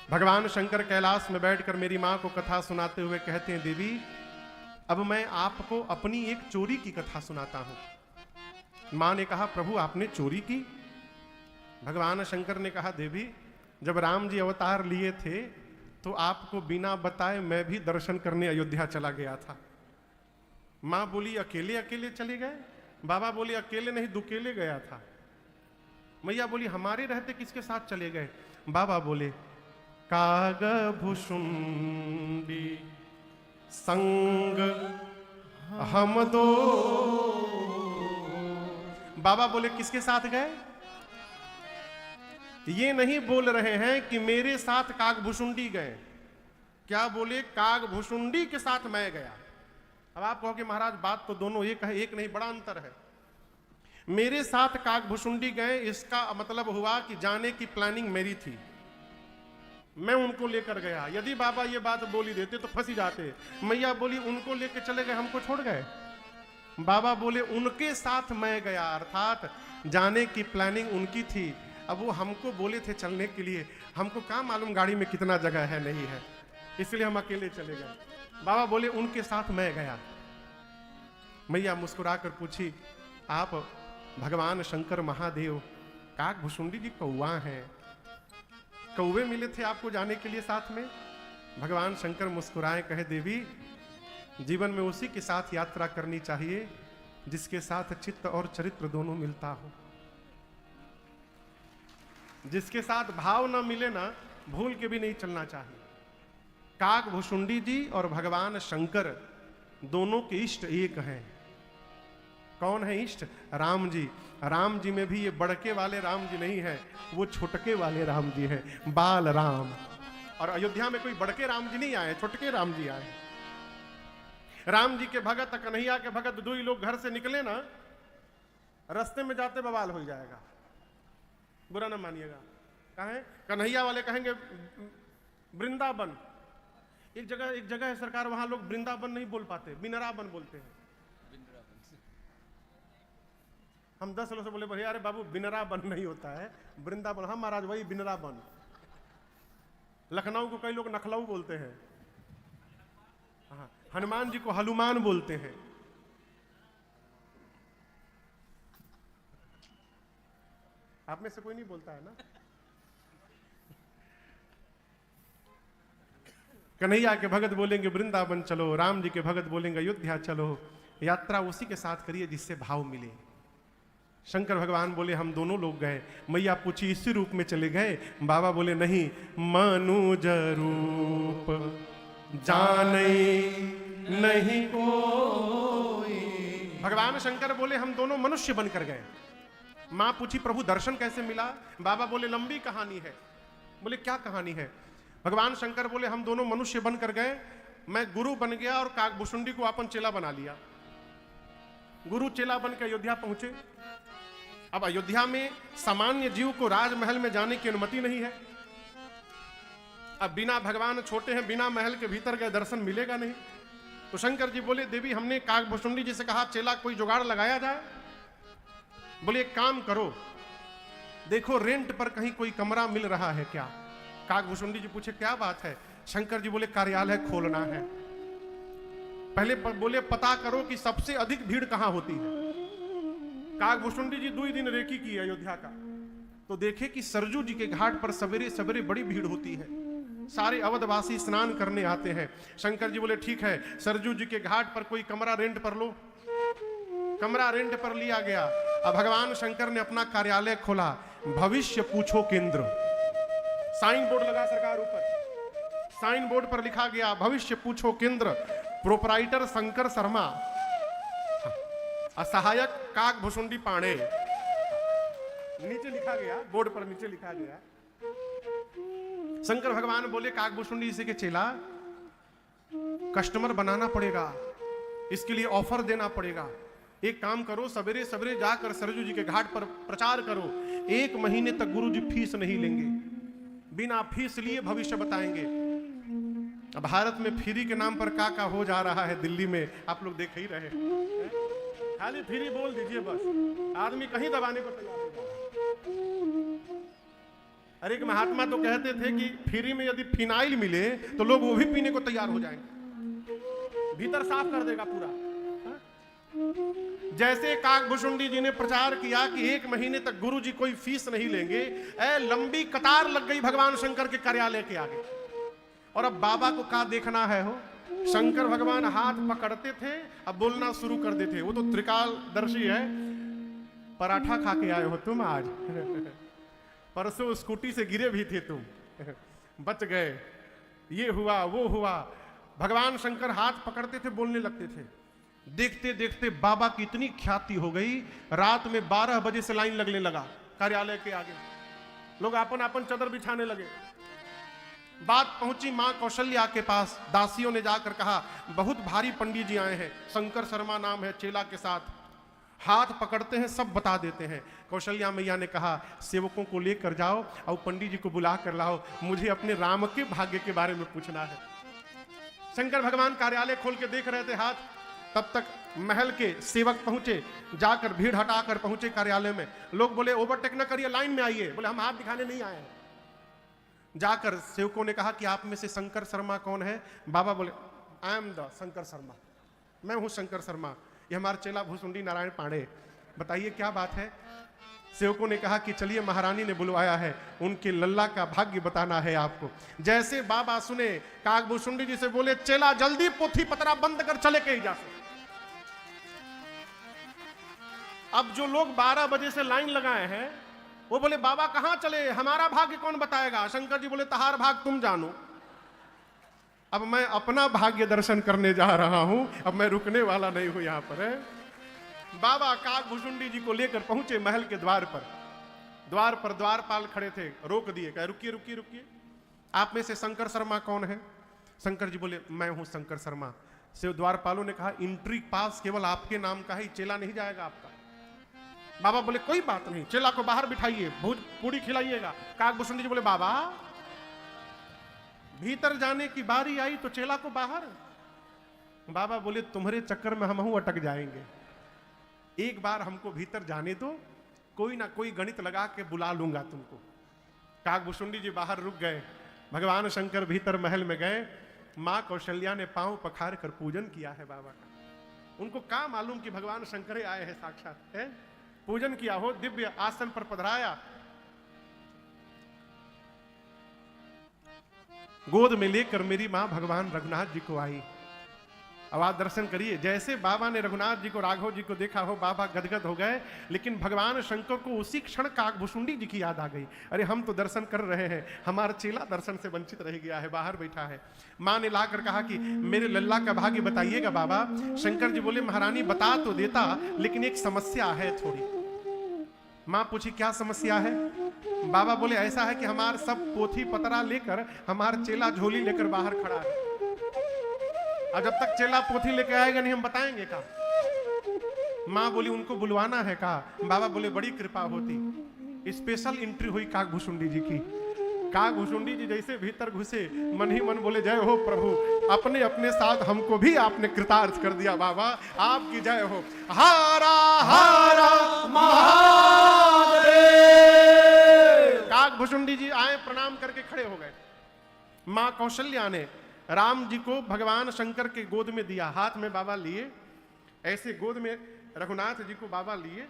भगवान शंकर कैलाश में बैठकर मेरी माँ को कथा सुनाते हुए कहते हैं, देवी अब मैं आपको अपनी एक चोरी की कथा सुनाता हूं। माँ ने कहा, प्रभु आपने चोरी की? भगवान शंकर ने कहा, देवी जब राम जी अवतार लिए थे तो आपको बिना बताए मैं भी दर्शन करने अयोध्या चला गया था। माँ बोली, अकेले अकेले चले गए? बाबा बोले, अकेले नहीं दुकेले गया था। मैया बोली, हमारे रहते किसके साथ चले गए? बाबा बोले, काग भुषुंडी संग हम दो। बाबा बोले, किसके साथ गए? ये नहीं बोल रहे हैं कि मेरे साथ कागभुषुंडी गए, क्या बोले? कागभुषुंडी के साथ मैं गया। अब आप कहो कि महाराज बात तो दोनों एक है, एक नहीं, बड़ा अंतर है। मेरे साथ कागभुषुंडी गए, इसका मतलब हुआ कि जाने की प्लानिंग मेरी थी, मैं उनको लेकर गया। यदि बाबा ये बात बोली देते तो फंसी जाते। मैया बोली, उनको लेकर चले गए, हमको छोड़ गए? बाबा बोले, उनके साथ मैं गया, अर्थात जाने की प्लानिंग उनकी थी। अब वो हमको बोले थे चलने के लिए, हमको क्या मालूम गाड़ी में कितना जगह है नहीं है, इसलिए हम अकेले चले गए। बाबा बोले, उनके साथ मैं गया। मैया मुस्कुराकर पूछी, आप भगवान शंकर महादेव कागभुषुंडी जी कौआ हैं, कौवे मिले थे आपको जाने के लिए साथ में? भगवान शंकर मुस्कुराए, कहे, देवी जीवन में उसी के साथ यात्रा करनी चाहिए जिसके साथ चित्त और चरित्र दोनों मिलता हो। जिसके साथ भाव ना मिले ना, भूल के भी नहीं चलना चाहिए। कागभुषुंडी जी और भगवान शंकर दोनों के इष्ट एक हैं। कौन है इष्ट? राम जी। राम जी में भी ये बड़के वाले राम जी नहीं है, वो छोटके वाले राम जी है, बाल राम। और अयोध्या में कोई बड़के राम जी नहीं आए, छोटके राम जी आए। राम जी के भगत, कन्हैया के भगत, दो ही लोग घर से निकले ना, रास्ते में जाते बवाल हो जाएगा, बुरा ना मानिएगा। कहें कन्हैया वाले कहेंगे वृंदावन, एक जगह है सरकार, वहां लोग वृंदावन नहीं बोल पाते, बिनरावन बोलते हैं। हम 10 लोग से बोले, भैया अरे बाबू बिनरावन नहीं होता है, वृंदावन। हाँ महाराज वही बिनरावन। लखनऊ को कई लोग नखलऊ बोलते हैं, हाँ, हनुमान जी को हनुमान बोलते हैं। आप में से कोई नहीं बोलता है ना? कन्हैया के भगत बोलेंगे वृंदावन चलो, राम जी के भगत बोलेंगे अयोध्या चलो। यात्रा उसी के साथ करिए जिससे भाव मिले। शंकर भगवान बोले, हम दोनों लोग गए। मैया पूछी, इसी रूप में चले गए? बाबा बोले, नहीं, मनुज रूप जाने नहीं कोई। भगवान शंकर बोले, हम दोनों मनुष्य बनकर गए। मां पूछी, प्रभु दर्शन कैसे मिला? बाबा बोले, लंबी कहानी है। बोले, क्या कहानी है? भगवान शंकर बोले, हम दोनों मनुष्य बनकर गए, मैं गुरु बन गया और कागभुषुंडी को अपन चेला बना लिया। गुरु चेला बन के अयोध्या पहुंचे। अब अयोध्या में सामान्य जीव को राजमहल में जाने की अनुमति नहीं है। अब बिना भगवान छोटे हैं, बिना महल के भीतर गए दर्शन मिलेगा नहीं। तो शंकर जी बोले, देवी हमने कागभुषुंडी जी से कहा चेला कोई जुगाड़ लगाया जाए। बोले, एक काम करो, देखो रेंट पर कहीं कोई कमरा मिल रहा है क्या? कागभुषुंडी जी पूछे, क्या बात है? शंकर जी बोले, कार्यालय खोलना है। पहले बोले, पता करो कि सबसे अधिक भीड़ कहां होती है। कागभुषुंडी जी 2 दिन रेकी की अयोध्या का, तो देखे कि सरजू जी के घाट पर सवेरे सवेरे बड़ी भीड़ होती है, सारे अवधवासी स्नान करने आते हैं। शंकर जी बोले, ठीक है, सरजू जी के घाट पर कोई कमरा रेंट पर लो। कमरा रेंट पर लिया गया। अब भगवान शंकर ने अपना कार्यालय खोला, भविष्य पूछो केंद्र। साइन बोर्ड लगा सरकार ऊपर, साइन बोर्ड पर लिखा गया, भविष्य पूछो केंद्र, प्रोपराइटर शंकर शर्मा, सहायक कागभुषुंडी पांडे। नीचे लिखा गया, बोर्ड पर नीचे लिखा गया। शंकर भगवान बोले, कागभुषुंडी जी के चेला, कस्टमर बनाना पड़ेगा, इसके लिए ऑफर देना पड़ेगा। एक काम करो, सवेरे सवेरे जाकर सरजू जी के घाट पर प्रचार करो, 1 महीने तक गुरु जी फीस नहीं लेंगे, बिना फीस लिए भविष्य बताएंगे। अब भारत में फ्री के नाम पर का हो जा रहा है दिल्ली में, आप लोग देख ही रहे हैं। खाली फ्री बोल दीजिए बस, आदमी कहीं दबाने को तैयार हो। अरे एक महात्मा तो कहते थे कि फ्री में यदि फिनाइल मिले तो लोग वो भी पीने को तैयार हो जाएंगे, भीतर साफ कर देगा पूरा। जैसे काकभूषुंडी जी ने प्रचार किया कि 1 महीने तक गुरु जी कोई फीस नहीं लेंगे, लंबी कतार लग गई भगवान शंकर के कार्यालय के आगे। और अब बाबा को क्या देखना है हो, शंकर भगवान हाथ पकड़ते थे, अब बोलना शुरू कर देते। वो तो त्रिकालदर्शी है। पराठा खा के आए हो तुम आज, परसों स्कूटी से गिरे भी थे तुम, बच गए, ये हुआ वो हुआ। भगवान शंकर हाथ पकड़ते थे, बोलने लगते थे। देखते देखते बाबा की इतनी ख्याति हो गई, रात में 12 बजे से लाइन लगने लगा कार्यालय के आगे। लोग अपन अपन चादर बिछाने लगे। बात पहुंची मां कौशल्या के पास। दासियों ने जाकर कहा बहुत भारी पंडित जी आए हैं, शंकर शर्मा नाम है, चेला के साथ। हाथ पकड़ते हैं, सब बता देते हैं। कौशल्या मैया ने कहा सेवकों को लेकर जाओ और पंडित जी को बुला कर लाओ, मुझे अपने राम के भाग्य के बारे में पूछना है। शंकर भगवान कार्यालय खोल के देख रहे थे हाथ। तब तक महल के सेवक पहुंचे, जाकर भीड़ हटाकर पहुंचे कार्यालय में। लोग बोले ओवरटेक न करिए, लाइन में आइए। बोले हम हाथ दिखाने नहीं आए हैं। जाकर सेवकों ने कहा कि आप में से शंकर शर्मा कौन है? बाबा बोले I am the Shankar Sharma, मैं हूं शंकर शर्मा, ये हमारा चेला भुसुंडी नारायण पांडे। बताइए क्या बात है? सेवकों ने कहा कि चलिए महारानी ने बुलवाया है, उनके लल्ला का भाग्य बताना है आपको। जैसे बाबा सुने, काकभूषुंडी जी से बोले चेला जल्दी पोथी पतरा बंद कर चले के जा से। अब जो लोग 12 बजे से लाइन लगाए हैं वो बोले बाबा कहां चले, हमारा भाग्य कौन बताएगा? शंकर जी बोले तहार भाग तुम जानो, अब मैं अपना भाग्य दर्शन करने जा रहा हूं, अब मैं रुकने वाला नहीं हूं यहां पर। बाबा काकभूषुंडी जी को लेकर पहुंचे महल के द्वार पर। द्वार पर द्वारपाल खड़े थे, रोक दिए, कहे रुकिए रुकिए रुकिए, आप में से शंकर शर्मा कौन है? शंकर जी बोले मैं हूं शंकर शर्मा। से द्वारपालों ने कहा एंट्री पास केवल आपके नाम का है, चेला नहीं जाएगा आपका। बाबा बोले कोई बात नहीं, चेला को बाहर बिठाइए, भूज पूरी खिलाइएगा। काकभूषुंडी जी बोले बाबा भीतर जाने की बारी आई तो चेला को बाहर। बाबा बोले तुम्हारे चक्कर में हम अटक जाएंगे, एक बार हमको भीतर जाने दो, कोई ना कोई गणित लगा के बुला लूंगा तुमको। काकभूषुंडी जी बाहर रुक गए। भगवान शंकर भीतर महल में गए। मां कौशल्या ने पांव पखार कर पूजन किया है बाबा का। उनको क्या मालूम कि भगवान शंकर आए हैं साक्षात है। पूजन किया हो, दिव्य आसन पर पधराया, गोद में लेकर मेरी मां भगवान रघुनाथ जी को आई। अब आप दर्शन करिए, जैसे बाबा ने रघुनाथ जी को राघव जी को देखा हो, बाबा गदगद हो गए। लेकिन भगवान शंकर को उसी क्षण काकभूषुंडी जी की याद आ गई। अरे हम तो दर्शन कर रहे हैं, हमारा चेला दर्शन से वंचित रह गया है, बाहर बैठा है। मां ने लाकर कहा कि मेरे लल्ला का भाग्य बताइएगा बाबा। शंकर जी बोले महारानी बता तो देता, लेकिन एक समस्या है थोड़ी। मां पूछी क्या समस्या है? बाबा बोले ऐसा है कि हमार सब पोथी पतरा लेकर हमार चेला झोली लेकर बाहर खड़ा है, और जब तक चेला पोथी लेकर आएगा नहीं हम बताएंगे का। मां बोली उनको बुलवाना है का? बाबा बोले बड़ी कृपा होती। स्पेशल एंट्री हुई काकभूषुंडी जी की। काकभूषुंडी जी जैसे भीतर घुसे, मन ही मन बोले जय हो प्रभु, अपने अपने साथ हमको भी आपने कृतार्थ कर दिया बाबा, आपकी जय हो। हारा हारा महादेव। काकभूषुंडी जी आए, प्रणाम करके खड़े हो गए। मां कौशल्या ने राम जी को भगवान शंकर के गोद में दिया, हाथ में बाबा लिए, ऐसे गोद में रघुनाथ जी को बाबा लिए,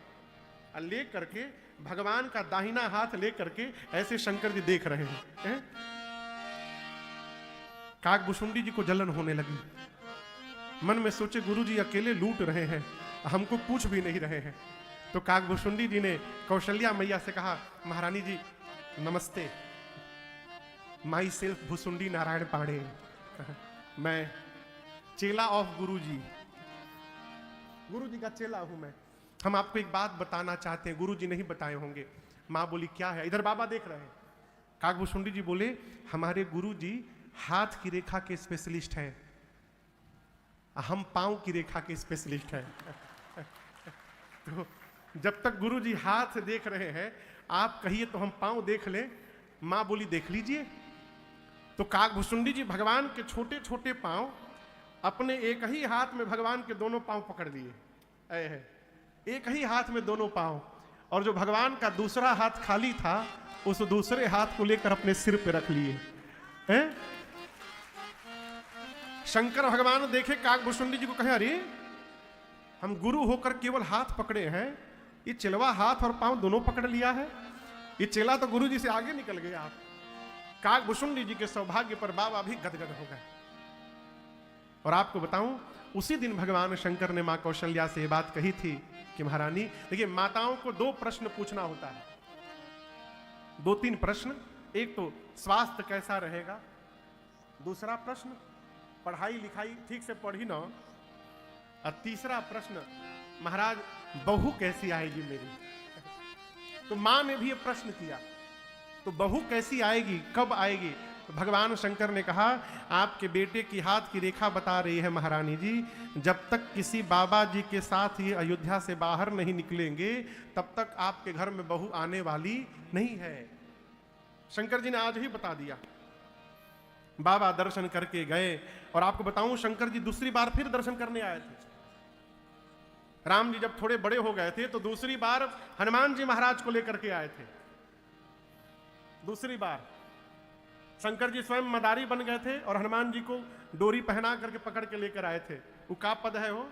ले करके भगवान का दाहिना हाथ ले करके ऐसे शंकर जी देख रहे हैं। काकभूषुंडी जी को जलन होने लगी। मन में सोचे गुरु जी अकेले लूट रहे हैं, हमको पूछ भी नहीं रहे हैं। तो काकभूषुंडी जी ने कौशल्या मैया से कहा महारानी जी नमस्ते, माई सेल्फ भूसुंडी नारायण पांडे, मैं चेला ऑफ गुरु जी का चेला हूं मैं। हम आपको एक बात बताना चाहते हैं, गुरु जी नहीं बताए होंगे। मां बोली क्या है? इधर बाबा देख रहे हैं। काकभूषुंडी जी बोले हमारे गुरु जी हाथ की रेखा के स्पेशलिस्ट हैं, हम पांव की रेखा के स्पेशलिस्ट हैं। तो जब तक गुरु जी हाथ देख रहे हैं, आप कहिए तो हम पांव देख लें। मां बोली देख लीजिए। तो काकभूषुंडी जी भगवान के छोटे छोटे पांव अपने एक ही हाथ में भगवान के दोनों पांव पकड़ लिए, एक ही हाथ में दोनों पांव, और जो भगवान का दूसरा हाथ खाली था उस दूसरे हाथ को लेकर अपने सिर पे रख लिए हैं। शंकर भगवान देखे काकभूषुंडी जी को, कहे अरे हम गुरु होकर केवल हाथ पकड़े हैं, ये चिलवा हाथ और पांव दोनों पकड़ लिया है, ये चेला तो गुरु जी से आगे निकल गया। आप काकभूषुंडी जी के सौभाग्य पर बाबा भी गदगद हो गए। और आपको बताऊं, उसी दिन भगवान शंकर ने मां कौशल्या से ये बात कही थी कि महारानी देखिए, माताओं को 2 प्रश्न पूछना होता है, 2-3 प्रश्न। एक तो स्वास्थ्य कैसा रहेगा, दूसरा प्रश्न पढ़ाई लिखाई ठीक से पढ़ी ना, और तीसरा प्रश्न महाराज बहू कैसी आएगी मेरी। तो मां ने भी ये प्रश्न किया, तो बहू कैसी आएगी, कब आएगी। तो भगवान शंकर ने कहा, आपके बेटे की हाथ की रेखा बता रही है महारानी जी, जब तक किसी बाबा जी के साथ ये अयोध्या से बाहर नहीं निकलेंगे तब तक आपके घर में बहू आने वाली नहीं है। शंकर जी ने आज ही बता दिया। बाबा दर्शन करके गए, और आपको बताऊं शंकर जी दूसरी बार फिर दर्शन करने आए थे। राम जी जब थोड़े बड़े हो गए थे तो दूसरी बार हनुमान जी महाराज को लेकर के आए थे। दूसरी बार शंकर जी स्वयं मदारी बन गए थे और हनुमान जी को डोरी पहना करके पकड़ के लेकर आए थे। वो का पद है वो,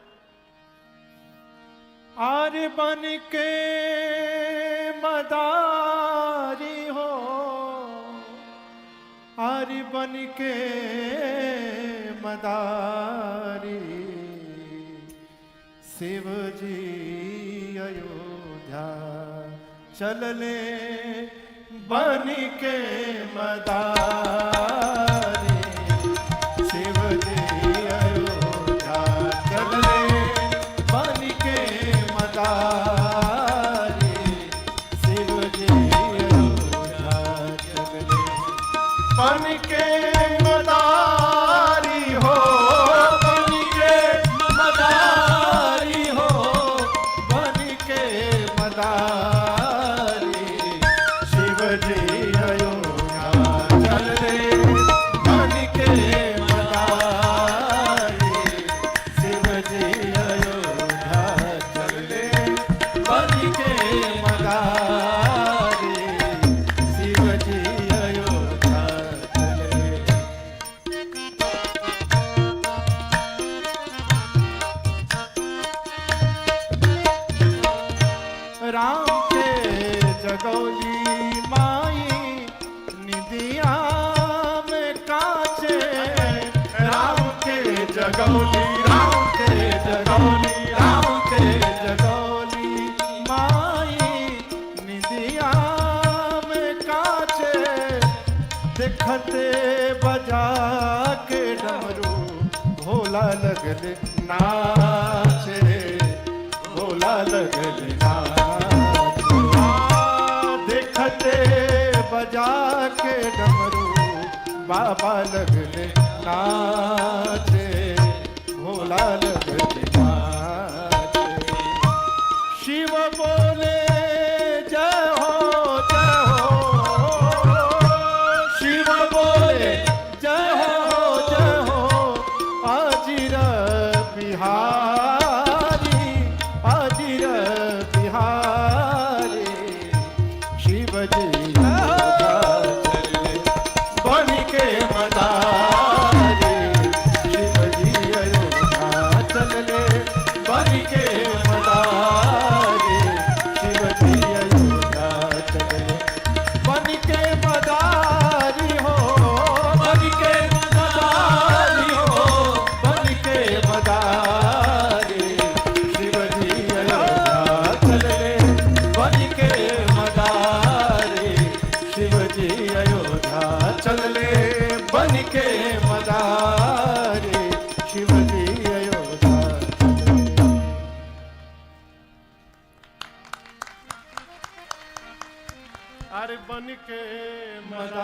आर्य बन के मदारी हो, आर्य बन के मदारी, शिव जी अयोध्या चलले बन के मदारी, शिव जी अयोध्या चलले बन के मदारी, शिव जी अयोध्या चलले बन के मदारी हो, बन के मदारी हो, बन के मदारी, शिव जी अयोध्या चलले बन के मदारी, शिव जी अयोध्या चलले बन के मदारी, शिव जी अयोध्या चलले। राम के जगौली माई निदिया में काचे, राम के जगौली, राम के जगौली, राम के जगौली माई निदिया में काचे, देखते बजा के डमरू भोला लगले नाचे, भोला लगले नाचे, देखते बजा के डमरू बाबा लगले नाचे, भोला लगले नाचे। शिव बोले जय हो जय हो, शिव बोले जय हो जय हो, आजिर बिहारी, आजिर बिहारी, शिव जी अयोध्या चलले बन के मदारी, शिव जी अयोध्या चलले बन के मदारी, शिव जी अयोध्या चलले बन के मदारी हो, बन के मदारी हो, बन के मदारी, शिव जी अयोध्या चलले बन के मदारी, शिव जी अयोध्या चलले बन के मदारी, शिव जी अयोध्या चलले। अरे बन के मदारी,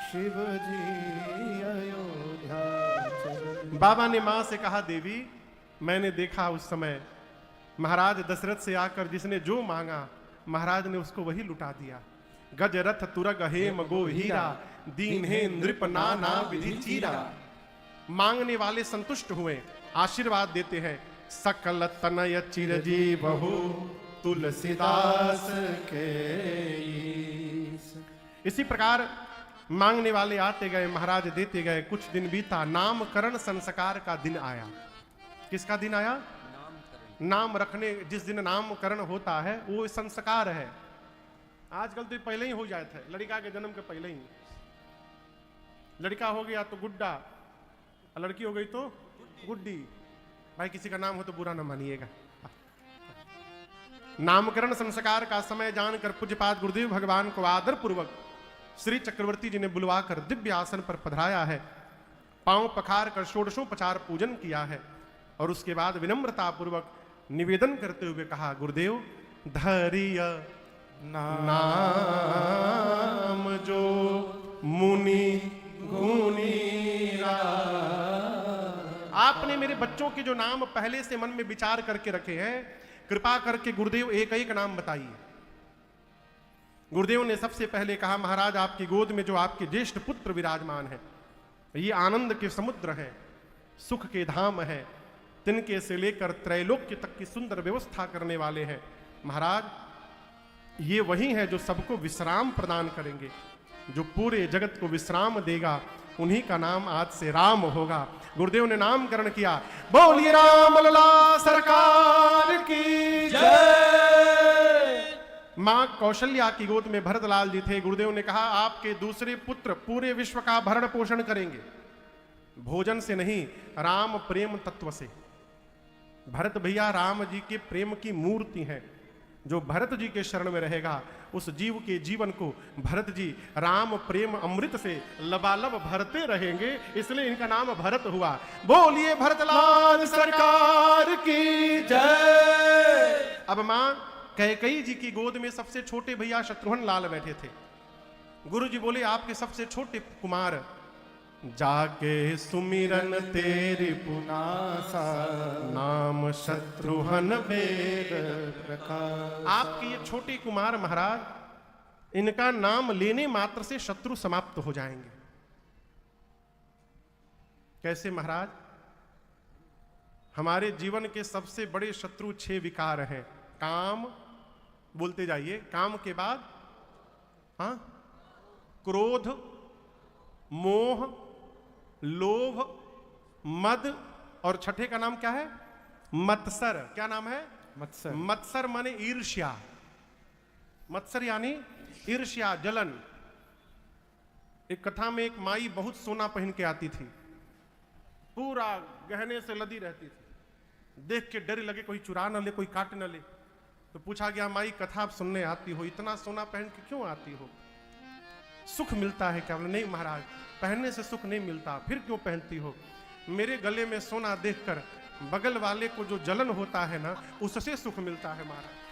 शिव जी अयोध्या चलले। बाबा ने मां से कहा, देवी मैंने देखा उस समय महाराज दशरथ से आकर जिसने जो मांगा महाराज ने उसको वही लुटा दिया। गज रथ तुरग हेम गो हीरा, दीन है नृप नाना विधि चीरा। मांगने वाले संतुष्ट हुए, आशीर्वाद देते हैं। सकल तनय चिरजी बहु तुलसीदास के ईस। इसी प्रकार मांगने वाले आते गए, महाराज देते गए। कुछ दिन बीता, नामकरण संस्कार का दिन आया। किसका दिन आया? नाम रखने, जिस दिन नामकरण होता है वो संस्कार है। आजकल तो पहले ही हो जाए थे, लड़का के जन्म के पहले ही। लड़का हो गया तो गुड्डा, लड़की हो गई तो गुड्डी। भाई किसी का नाम हो तो बुरा ना मानिएगा। नामकरण संस्कार का समय जानकर पूज्यपाद गुरुदेव भगवान को आदर पूर्वक श्री चक्रवर्ती जी ने बुलवाकर दिव्य आसन पर पधराया है। पांव पखार कर षोडशोपचार पूजन किया है और उसके बाद विनम्रता पूर्वक निवेदन करते हुए कहा, गुरुदेव धरिय नाम जो मुनि गुणी आपने मेरे बच्चों के जो नाम पहले से मन में विचार करके रखे हैं, कृपा करके गुरुदेव एक एक नाम बताइए। गुरुदेव ने सबसे पहले कहा, महाराज आपकी गोद में जो आपके ज्येष्ठ पुत्र विराजमान है, ये आनंद के समुद्र है, सुख के धाम है, तिनके से लेकर त्रैलोक्य तक की सुंदर व्यवस्था करने वाले हैं। महाराज ये वही है जो सबको विश्राम प्रदान करेंगे, जो पूरे जगत को विश्राम देगा, उन्हीं का नाम आज से राम होगा। गुरुदेव ने नामकरण किया। बोलिए राम लला सरकार की जय। मां कौशल्या की गोद में भरतलाल जी थे। गुरुदेव ने कहा, आपके दूसरे पुत्र पूरे विश्व का भरण पोषण करेंगे, भोजन से नहीं, राम प्रेम तत्व से। भरत भैया राम जी के प्रेम की मूर्ति हैं। जो भरत जी के शरण में रहेगा उस जीव के जीवन को भरत जी राम प्रेम अमृत से लबालब भरते रहेंगे, इसलिए इनका नाम भरत हुआ। बोलिए भरतलाल सरकार की जय। अब मां कैकेयी जी की गोद में सबसे छोटे भैया शत्रुघ्न लाल बैठे थे। गुरु जी बोले, आपके सबसे छोटे कुमार जाके सुमिरन तेरी पुनासा, नाम शत्रुघ्न वेद प्रकाश। आपके ये छोटे कुमार महाराज, इनका नाम लेने मात्र से शत्रु समाप्त हो जाएंगे। कैसे महाराज? हमारे जीवन के सबसे बड़े शत्रु 6 विकार हैं। काम, बोलते जाइए, काम के बाद क्रोध, मोह, लोभ, मद और छठे का नाम क्या है? मत्सर। क्या नाम है? मत्सर। मत्सर माने ईर्ष्या। मत्सर यानी ईर्ष्या, जलन। एक कथा में एक माई बहुत सोना पहन के आती थी, पूरा गहने से लदी रहती थी। देख के डर लगे कोई चुरा न ले, कोई काट न ले। तो पूछा गया, माई कथा आप सुनने आती हो, इतना सोना पहन के क्यों आती हो? सुख मिलता है क्या? नहीं महाराज, पहनने से सुख नहीं मिलता। फिर क्यों पहनती हो? मेरे गले में सोना देखकर बगल वाले को जो जलन होता है ना, उससे सुख मिलता है महाराज।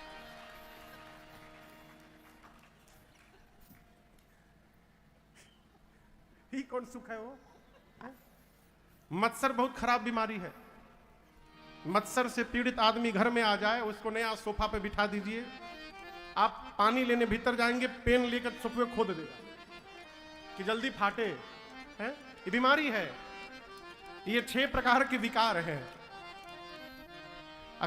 ही कौन सुख है वो? मत्सर बहुत खराब बीमारी है। मत्सर से पीड़ित आदमी घर में आ जाए, उसको नया सोफा पे बिठा दीजिए, आप पानी लेने भीतर जाएंगे, पेन लेकर सोफे खोद देगा कि जल्दी फाटे। है ये बीमारी है। ये 6 प्रकार के विकार हैं।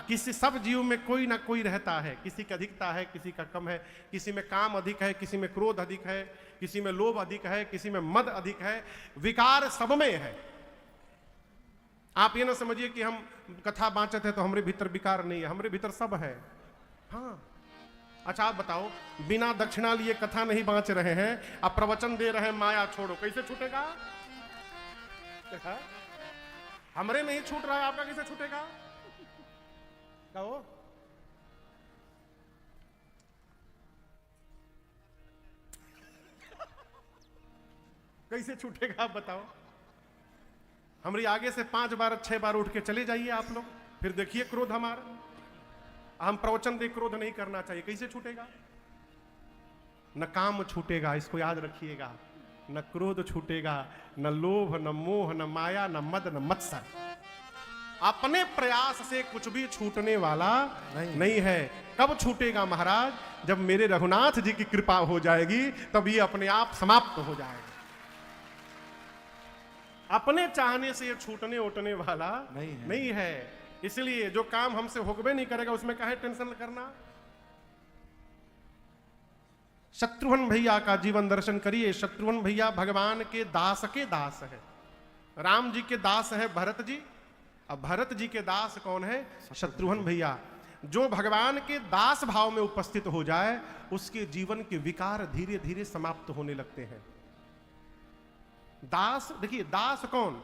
किसी सब जीव में कोई ना कोई रहता है, किसी की अधिकता है, किसी का कम है, किसी में काम अधिक है, किसी में क्रोध अधिक है, किसी में लोभ अधिक है, किसी में मद अधिक है। विकार सब में है। आप ये ना समझिए कि हम कथा बांचते हैं तो हमारे भीतर विकार नहीं है, हमारे भीतर सब है। हाँ, अच्छा आप बताओ, बिना दक्षिणा लिए कथा नहीं बांच रहे हैं, आप प्रवचन दे रहे हैं, माया छोड़ो, कैसे छूटेगा? हमरे नहीं छूट रहा है, आपका कैसे छूटेगा? कहो। कैसे छूटेगा आप बताओ? हमारी आगे से 5 बार 6 बार उठ के चले जाइए आप लोग, फिर देखिए क्रोध हमारा। हम प्रवचन दे क्रोध नहीं करना चाहिए, कैसे छूटेगा? न काम छूटेगा, इसको याद रखिएगा। न क्रोध छूटेगा, न लोभ, न मोह, न माया, न मद, न मत्सर। अपने प्रयास से कुछ भी छूटने वाला नहीं है। कब छूटेगा महाराज? जब मेरे रघुनाथ जी की कृपा हो जाएगी, तब ये अपने आप समाप्त हो जाएगा। अपने चाहने से ये छूटने उठने वाला नहीं है। इसलिए जो काम हमसे होगबे नहीं करेगा उसमें काहे टेंशन करना? शत्रुघ्न भैया का जीवन दर्शन करिए। शत्रुघ्न भैया भगवान के दास है। राम जी के दास है भरत जी, अब भरत जी के दास कौन है? शत्रुघ्न भैया। जो भगवान के दास भाव में उपस्थित हो जाए उसके जीवन के विकार धीरे धीरे समाप्त होने लगते हैं। दास, देखिए दास कौन?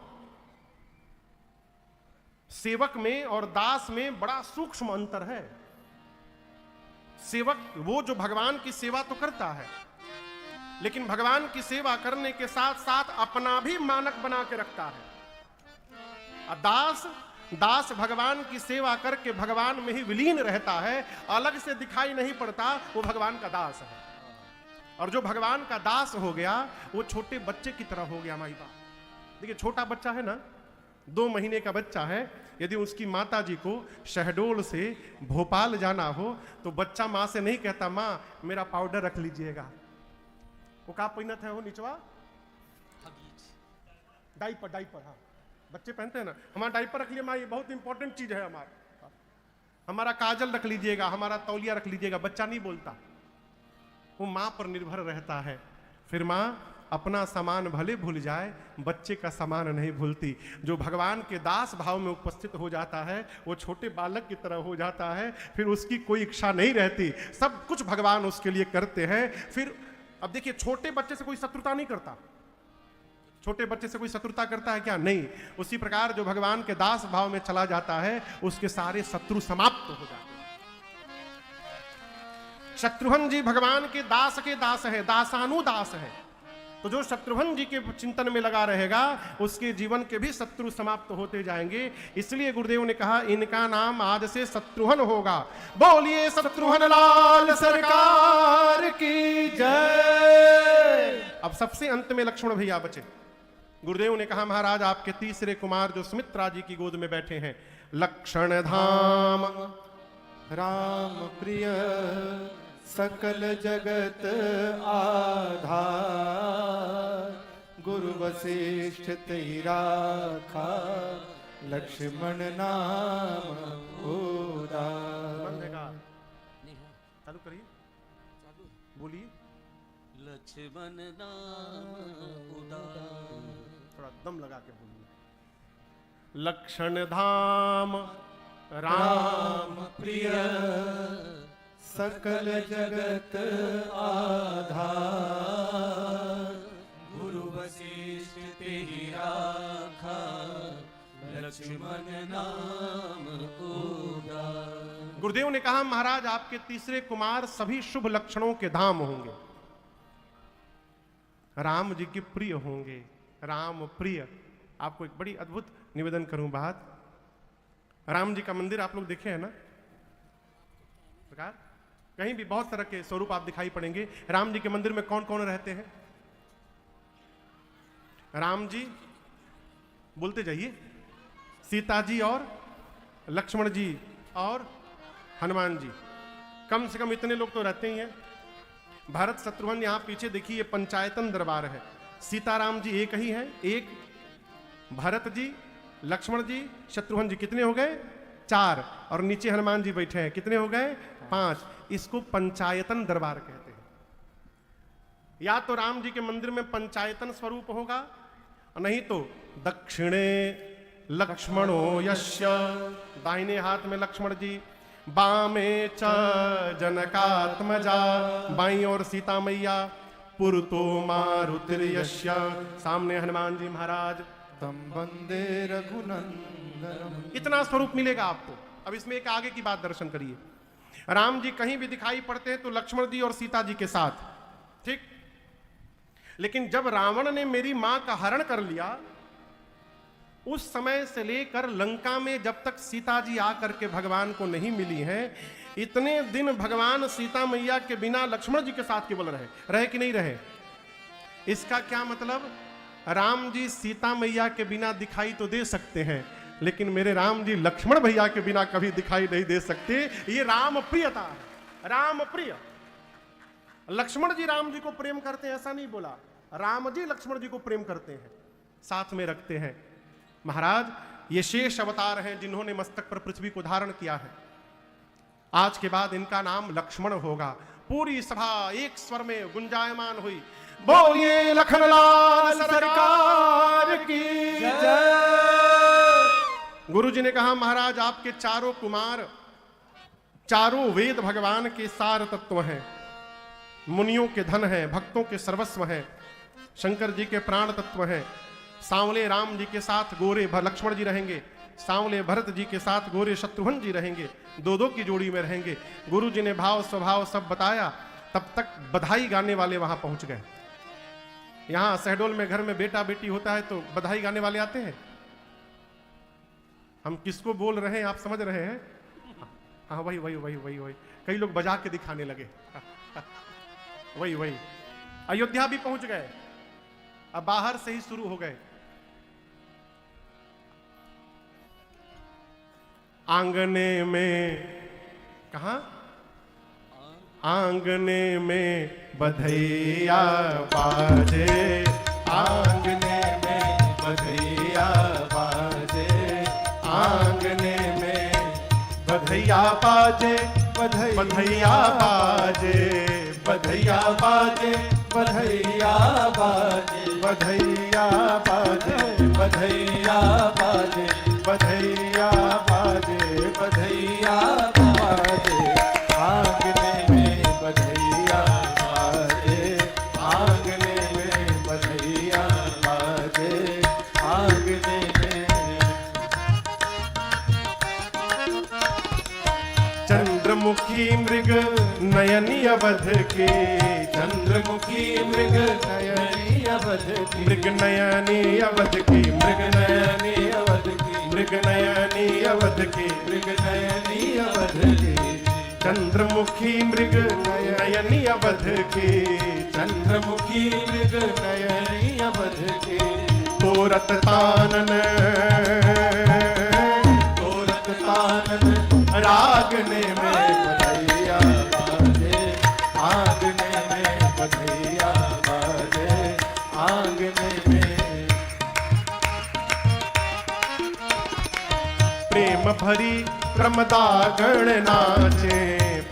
सेवक में और दास में बड़ा सूक्ष्म अंतर है। सेवक वो जो भगवान की सेवा तो करता है, लेकिन भगवान की सेवा करने के साथ साथ अपना भी मानक बना के रखता है। दास भगवान की सेवा करके भगवान में ही विलीन रहता है, अलग से दिखाई नहीं पड़ता, वो भगवान का दास है। और जो भगवान का दास हो गया वो छोटे बच्चे की तरह हो गया। माई बाप देखिए, छोटा बच्चा है ना, 2 महीने का बच्चा है, यदि उसकी माता जी को शहडोल से भोपाल जाना हो तो बच्चा माँ से नहीं कहता माँ मेरा पाउडर रख लीजिएगा। वो का पहनत है? वो निचवा डाइपर। हाँ, बच्चे पहनते हैं ना, हमारा डाइपर रख लिया माँ, ये बहुत इंपॉर्टेंट चीज है हमारा काजल रख लीजिएगा, हमारा तौलिया रख लीजिएगा। बच्चा नहीं बोलता, वो माँ पर निर्भर रहता है। फिर माँ अपना सामान भले भूल जाए, बच्चे का सामान नहीं भूलती। जो भगवान के दास भाव में उपस्थित हो जाता है वो छोटे बालक की तरह हो जाता है। फिर उसकी कोई इच्छा नहीं रहती, सब कुछ भगवान उसके लिए करते हैं। फिर अब देखिए, छोटे बच्चे से कोई शत्रुता नहीं करता। छोटे बच्चे से कोई शत्रुता करता है क्या? नहीं। उसी प्रकार जो भगवान के दास भाव में चला जाता है उसके सारे शत्रु समाप्त हो जाते हैं। शत्रुघ्न जी भगवान के दास है, दासानुदास है। तो जो शत्रुघ्न जी के चिंतन में लगा रहेगा उसके जीवन के भी शत्रु समाप्त होते जाएंगे। इसलिए गुरुदेव ने कहा इनका नाम आज से शत्रुघ्न होगा। बोलिए शत्रुघ्न लाल सरकार की जय। अब सबसे अंत में लक्ष्मण भैया बचे। गुरुदेव ने कहा महाराज आपके तीसरे कुमार जो सुमित्रा जी की गोद में बैठे हैं, लक्षण धाम राम प्रिय सकल जगत आधार, गुरु वशिष्ठ तेरा खा, लक्ष्मण नाम उदार। चालू करिए, बोलिए लक्ष्मण नाम उदार। थोड़ा दम लगा के बोलिए। लक्षण धाम राम प्रिय सकल जगत आधार, गुरु वशिष्ठ तेरी राखा, लक्ष्मण नाम उदार। गुरुदेव ने कहा महाराज आपके तीसरे कुमार सभी शुभ लक्षणों के धाम होंगे, राम जी के प्रिय होंगे। राम प्रिय। आपको एक बड़ी अद्भुत निवेदन करूं बात। राम जी का मंदिर आप लोग देखे हैं ना, प्रकार कहीं भी बहुत तरह के स्वरूप आप दिखाई पड़ेंगे। राम जी के मंदिर में कौन कौन रहते हैं? राम जी, बोलते जाइए, सीता जी और लक्ष्मण जी और हनुमान जी, कम से कम इतने लोग तो रहते ही हैं। भरत शत्रुघ्न यहां पीछे देखिए, ये पंचायतन दरबार है। सीताराम जी एक ही है, एक। भरत जी, लक्ष्मण जी, शत्रुघ्न जी, कितने हो गए? 4। और नीचे हनुमान जी बैठे हैं, कितने हो गए? 5। इसको पंचायतन दरबार कहते हैं। या तो राम जी के मंदिर में पंचायतन स्वरूप होगा, नहीं तो दक्षिणे लक्ष्मणो यस्य, दाहिने हाथ में लक्ष्मण जी, बामे च जनकात्मजा, बाईं ओर सीता मैया, पुरतो मारुतिर्यस्य, सामने हनुमान जी महाराज, तम वंदे रघुनंदनम। इतना स्वरूप मिलेगा आपको। अब इसमें एक आगे की बात दर्शन करिए। राम जी कहीं भी दिखाई पड़ते हैं तो लक्ष्मण जी और सीता जी के साथ, ठीक। लेकिन जब रावण ने मेरी मां का हरण कर लिया, उस समय से लेकर लंका में जब तक सीता जी आकर के भगवान को नहीं मिली हैं, इतने दिन भगवान सीता मैया के बिना लक्ष्मण जी के साथ केवल रहे कि नहीं रहे? इसका क्या मतलब? राम जी सीता मैया के बिना दिखाई तो दे सकते हैं, लेकिन मेरे राम जी लक्ष्मण भैया के बिना कभी दिखाई नहीं दे सकते। ये राम प्रियता है, राम प्रिय। लक्ष्मण जी राम जी को प्रेम करते हैं ऐसा नहीं बोला, राम जी लक्ष्मण जी को प्रेम करते हैं, साथ में रखते हैं। महाराज ये शेष अवतार हैं जिन्होंने मस्तक पर पृथ्वी को धारण किया है। आज के बाद इनका नाम लक्ष्मण होगा। पूरी सभा एक स्वर में गुंजायमान हुई, बोलिए लखनलाल सरकार की जय। गुरुजी ने कहा, महाराज आपके चारों कुमार चारों वेद भगवान के सार तत्व हैं, मुनियों के धन हैं, भक्तों के सर्वस्व हैं, शंकर जी के प्राण तत्व हैं। सांवले राम जी के साथ गोरे लक्ष्मण जी रहेंगे, सांवले भरत जी के साथ गोरे शत्रुघ्न जी रहेंगे, दो दो की जोड़ी में रहेंगे। गुरु जी ने भाव स्वभाव सब बताया। तब तक बधाई गाने वाले वहां पहुंच गए। यहां शहडोल में घर में बेटा बेटी होता है तो बधाई गाने वाले आते हैं। हम किसको बोल रहे हैं आप समझ रहे हैं? हाँ वही वही वही वही वही कई लोग बजा के दिखाने लगे। वही वही अयोध्या भी पहुंच गए, अब बाहर से ही शुरू हो गए। आंगने में, कहा? आंगने में बधैया बाजे, आंगने में बधैया बाजे, आंगने में बधैया बाजे, बधैया बाजे, बधैया बाजे, बधैया बाजे, बधैया बाजे, बधैया बाजे, बधैया बाजे, बधैया बाजे, आंगने में बधैया बाजे, आंगने में बधैया बाजे, आंगने में। चंद्रमुखी मृग नयनी अवध के, चंद्रमुखी मृग नयनी अवध की, मृग नयनी अवध की, मृग नयनी अवध की, मृग नयनी अवध की, मृग नयनी अवध की, चंद्रमुखी मृग नयनी अवध की, चंद्रमुखी मृग नयनी अवध की, तोरत तानन, तोरत तानन, रागने में बधैया बाजे, आंगने में बधैया बाजे, आंगने में। प्रेम भरी प्रमदागण नाचे,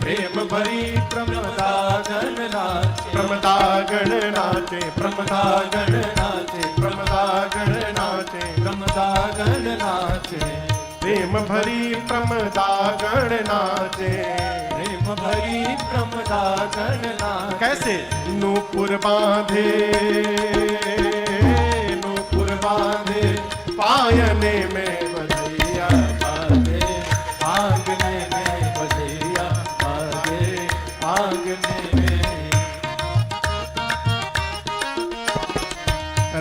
प्रेम भरी प्रमदागण नाचे, प्रमदागण नाचे, प्रमदागण नाचे, प्रमदागण नाचे, प्रमदागण नाचे, प्रेम भरी प्रमदागण नाचे। प्रेम भरी प्रमदागण नाचे। कैसे? नूपुर बांधे, नूपुर बांधे, पायने में बधैया बाजे, आंगने में बधैया बाजे, आंगने में।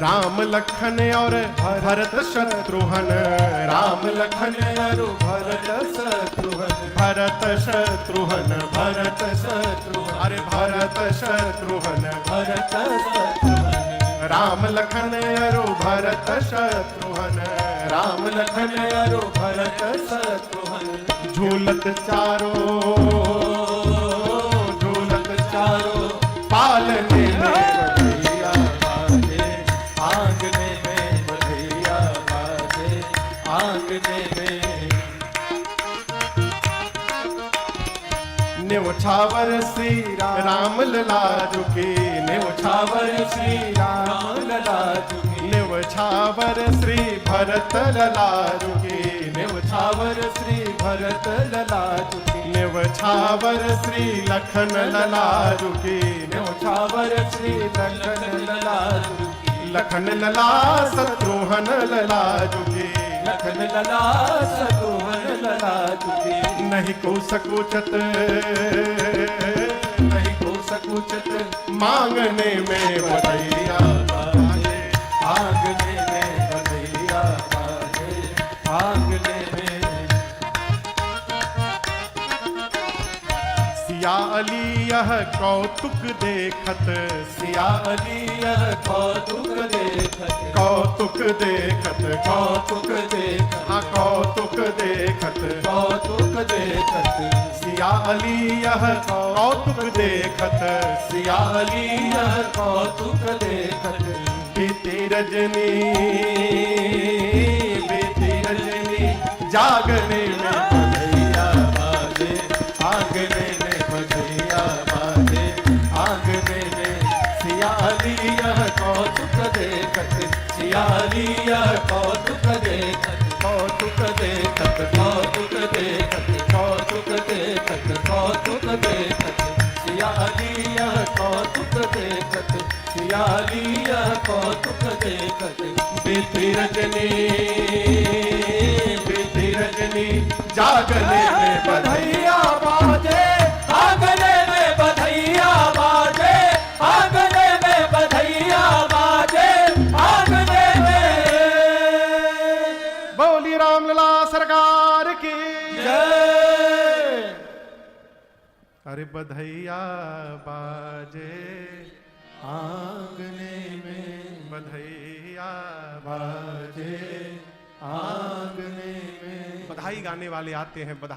राम लखन और भरत शत्रुघ्न, राम लखन और भरत शत्रुघ्न, भरत शत्रुघ्न, भरत शत्रुघ्न, अरे भरत शत्रुघ्न, भरत शत्रुघ्न, राम लखन और भरत शत्रुघ्न, राम लखन और भरत शत्रुघ्न, झूलत चारों, झूलत चारों पालने में बधैया बाजे, आंगने में बधैया बाजे, आंगने में। न्यौछावर श्री राम लला झुके, न्यौछावर श्री राम लला झुके, न्यौछावर श्री भरत लला झुके, न्यौछावर श्री भरत लला झुके, न्यौछावर श्री लखन लला झुके, न्यौछावर श्री लखन लला झुके, लखन लला शत्रुघ्न लला झुके, लखन लला शत्रुघ्न लला झुके, नहीं को सकुचत, नहीं को सकुचत, मांगने में बधैया बाजे, आंगने में बधैया बाजे, आंगने में। सिया अली यह कौतुक देखत, सिया अली यह कौतुक देखत, कौतुक देखत, कौतुक देखत, हाँ कौतुक देखत, कौतुक देखत, सिया अली यह कौतुक देखत, सिया अली यह कौतुक देखत, बीती रजनी, बीती रजनी, जागने में बधैया बाजे, आंगने में बधैया बाजे, सियाली कौतुक देखत कौतुक देखत कौतुक देखत कौतुक देखत कौतुक देखत सियाली कौतुक देखत सियाली कौतुक देखत बीती रजनी जागने में बधैया बाजे आंगने में बधैया बाजे आंगने में बधैया बाजे आंगने में। बोली रामलला सरकार की जय। अरे बधैया बाजे आंगने में बधैया बाजे आंगने में। बधाई गाने वाले आते हैं, बधाई